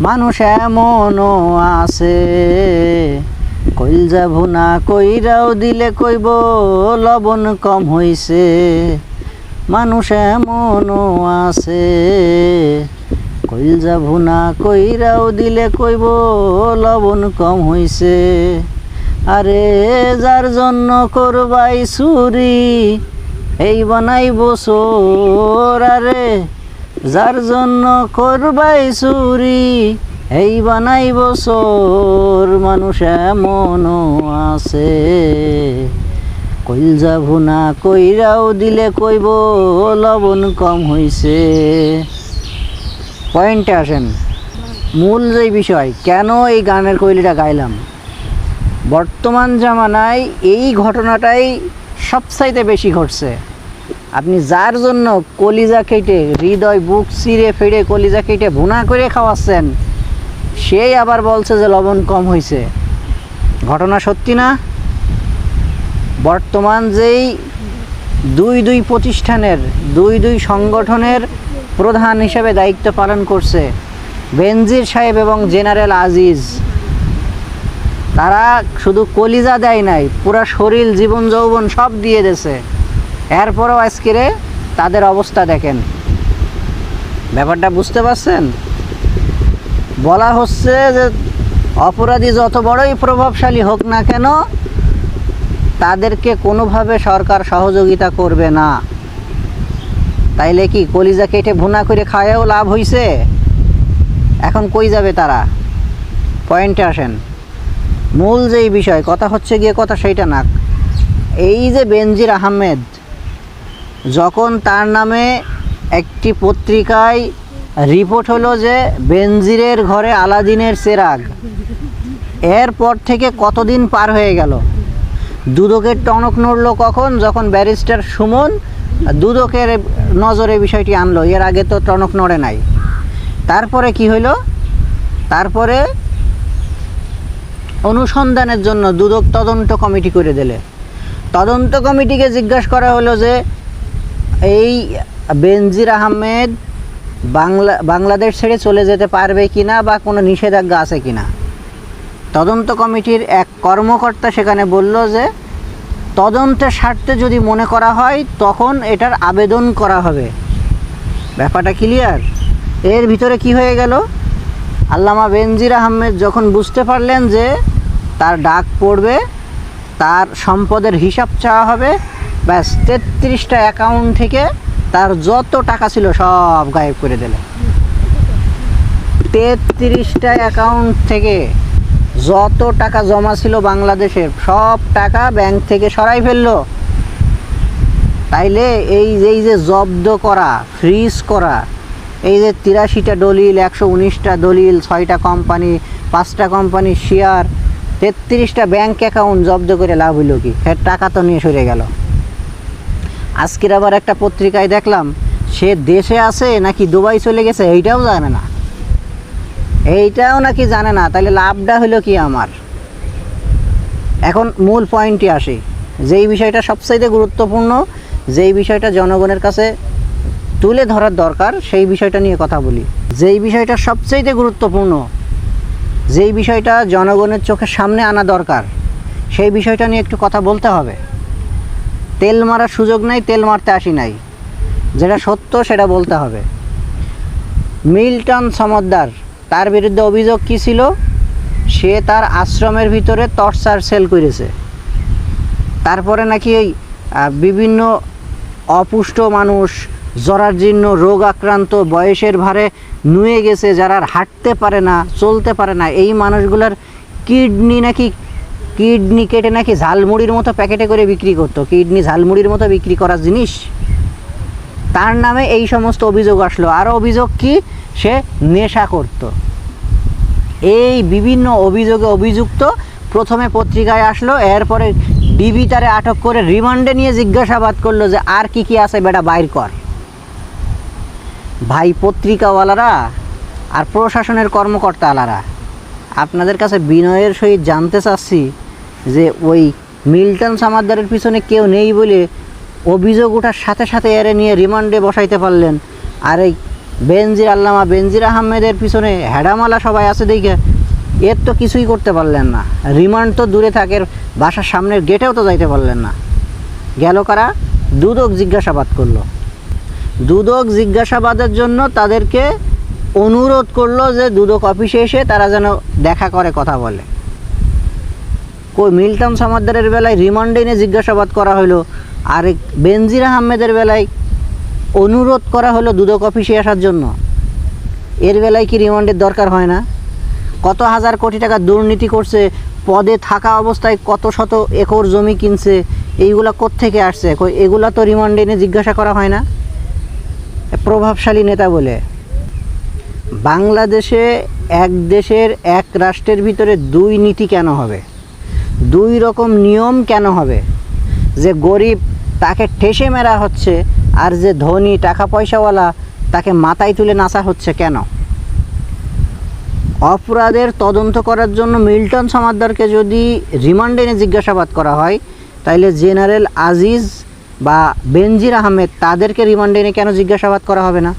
মানুষ এমনও আছে, কইলজা ভুনা কইরাও দিলে কইব লবণ কম হইছে। মানুষ এমনও আছে, কইলজা ভুনা কইরাও দিলে কইব লবণ কম হইছে। আরে যার জন্য করবাই চুরি এই বানাইব চোর। আরে যার জন্য করবাই চুরি এই বানাইব চোর। মানুষ এমনও আছে, কইলজা ভুনা কইরাও দিলে কইব লবণ কম হইছে। পয়েন্টে আসেন, মূল যেই বিষয়, কেন এই গানের কইলিটা গাইলাম। বর্তমান জামানায় এই ঘটনাটাই সবচাইতে বেশি ঘটছে। আপনি যার জন্য কলিজা কেটে, হৃদয় বুক চিরে ফেড়ে কলিজা কেটে ভুনা করে খাওয়াচ্ছেন, সেই আবার বলছে যে লবণ কম হয়েছে। ঘটনা সত্যি না? বর্তমান যেই দুই প্রতিষ্ঠানের, দুই সংগঠনের প্রধান হিসেবে দায়িত্ব পালন করছে বেনজির সাহেব এবং জেনারেল আজিজ, তারা শুধু কলিজা দেয় নাই, পুরা শরীর জীবন যৌবন সব দিয়ে দিয়েছে। এরপরেও আজকেরে তাদের অবস্থা দেখেন। ব্যাপারটা বুঝতে পারছেন? বলা হচ্ছে যে অপরাধী যত বড়ই প্রভাবশালী হোক না কেন, তাদেরকে কোনোভাবে সরকার সহযোগিতা করবে না। তাইলে কি কলিজা কেটে ভুনা করে খাওয়াও লাভ হইছে? এখন কই যাবে তারা? পয়েন্টে আসেন। মূল যেই বিষয়, কথা হচ্ছে গিয়ে কথা সেইটা না। এই যে বেনজির আহমেদ, যখন তার নামে একটি পত্রিকায় রিপোর্ট হলো যে বেনজিরের ঘরে আলাদিনের চেরাগ, এরপর থেকে কতদিন পার হয়ে গেল। দুদকের টনক নড়ল কখন? যখন ব্যারিস্টার সুমন দুদকের নজরে বিষয়টি আনলো। এর আগে তো টনক নড়ে নাই। তারপরে কি হইল? তারপরে অনুসন্ধানের জন্য দুদক তদন্ত কমিটি করে দিলে। তদন্ত কমিটিকে জিজ্ঞাসা করা হলো যে এই বেনজির আহমেদ বাংলাদেশ ছেড়ে চলে যেতে পারবে কিনা বা কোনো নিষেধাজ্ঞা আছে কিনা। তদন্ত কমিটির এক কর্মকর্তা সেখানে বলল যে তদন্তের স্বার্থে যদি মনে করা হয় তখন এটার আবেদন করা হবে। ব্যাপারটা ক্লিয়ার? এর ভিতরে কি হয়ে গেল? আল্লামা বেনজির আহমেদ যখন বুঝতে পারলেন যে তার ডাক পড়বে, তার সম্পদের হিসাব চাওয়া হবে, ব্যাস 33টা অ্যাকাউন্ট থেকে তার যত টাকা ছিল সব গায়েব করে দিল। 33টা অ্যাকাউন্ট থেকে যত টাকা জমা ছিল বাংলাদেশের সব টাকা ব্যাংক থেকে সরাই ফেললো। তাইলে এই যে জব্দ করা, ফ্রিজ করা, এই যে 83টা দলিল, 119টা দলিল, 6টা কোম্পানি, 5টা কোম্পানির শেয়ার, 33টা ব্যাংক অ্যাকাউন্ট জব্দ করে লাভ হইল কি? এর টাকা তো নিয়ে সরে গেল। আজকের আবার একটা পত্রিকায় দেখলাম সে দেশে আছে নাকি দুবাই চলে গেছে, এইটাও জানে না। নাকি জানে না। তাহলে লাভটা হলো কি আমার? এখন মূল পয়েন্টে আসি, যেই বিষয়টা সবচাইতে গুরুত্বপূর্ণ, যেই বিষয়টা জনগণের কাছে তুলে ধরার দরকার, সেই বিষয়টা নিয়ে কথা বলি। যেই বিষয়টা সবচাইতে গুরুত্বপূর্ণ, যেই বিষয়টা জনগণের চোখের সামনে আনা দরকার, সেই বিষয়টা নিয়ে একটু কথা বলতে হবে। তেল মারার সুযোগ নাই, তেল মারতে আসি নাই। যেটা সত্য সেটা বলতে হবে। মিল্টন সমদ্দার, তার বিরুদ্ধে অভিযোগ কী ছিল? সে তার আশ্রমের ভিতরে টর্চার সেল করেছে। তারপরে নাকি এই বিভিন্ন অপুষ্ট মানুষ, জরাজীর্ণ রোগ আক্রান্ত, বয়সের ভারে নুয়ে গেছে, যারা হাঁটতে পারে না, চলতে পারে না, এই মানুষগুলোর কিডনি কেটে নাকি ঝালমুড়ির মতো প্যাকেটে করে বিক্রি করতো। কিডনি ঝালমুড়ির মতো বিক্রি করার জিনিস। তার নামে এই সমস্ত অভিযোগ আসলো। আরও অভিযোগ কি? সে নেশা করত। এই বিভিন্ন অভিযোগে অভিযুক্ত প্রথমে পত্রিকায় আসলো, এরপরে ডিবি তারে আটক করে রিমান্ডে নিয়ে জিজ্ঞাসাবাদ করলো যে আর কি কি আছে বেটা বাইর কর। ভাই পত্রিকাওয়ালারা আর প্রশাসনের কর্মকর্তাওয়ালারা, আপনাদের কাছে বিনয়ের সহিত জানতে চাচ্ছি যে ওই মিল্টন সামাদ্দারের পিছনে কেউ নেই বলে অভিযোগ ওঠার সাথে সাথে এর নিয়ে রিমান্ডে বসাইতে পারলেন, আর এই আল্লামা বেনজির আহমেদের পিছনে হেডামালা সবাই আছে দেখে এর তো কিছুই করতে পারলেন না। রিমান্ড তো দূরে থাকে, বাসার সামনের গেটেও তো যাইতে পারলেন না। গেল কারা? দুদক জিজ্ঞাসাবাদ করলো। দুদক জিজ্ঞাসাবাদের জন্য তাদেরকে অনুরোধ করলো যে দুদক অফিসে এসে তারা যেন দেখা করে কথা বলে। কই মিল্টন সমাদ্দারের বেলায় রিমান্ডে এনে জিজ্ঞাসাবাদ করা হলো, আর বেনজির আহমেদের বেলায় অনুরোধ করা হলো দুদক অফিসে আসার জন্য। এর বেলায় কি রিমান্ডের দরকার হয় না? কত হাজার কোটি টাকা দুর্নীতি করছে, পদে থাকা অবস্থায় কত শত একর জমি কিনছে, এইগুলা কোত্থেকে আসছে? এগুলা তো রিমান্ডে এনে জিজ্ঞাসা করা হয় না? প্রভাবশালী নেতা বলে। বাংলাদেশে এক দেশের এক রাষ্ট্রের ভিতরে দুই নীতি কেন হবে? দুই রকম নিয়ম কেন হবে? যে গরিব তাকে ঠেসে মেরা হচ্ছে, আর যে ধনী টাকা পয়সাওয়ালা তাকে মাথায় তুলে নাচা হচ্ছে কেন? অপরাধের তদন্ত করার জন্য মিল্টন সমাদ্দারকে যদি রিমান্ডে এনে জিজ্ঞাসাবাদ করা হয়, তাইলে জেনারেল আজিজ বা বেনজির আহমেদ তাদেরকে রিমান্ডে এনে কেন জিজ্ঞাসাবাদ করা হবে না?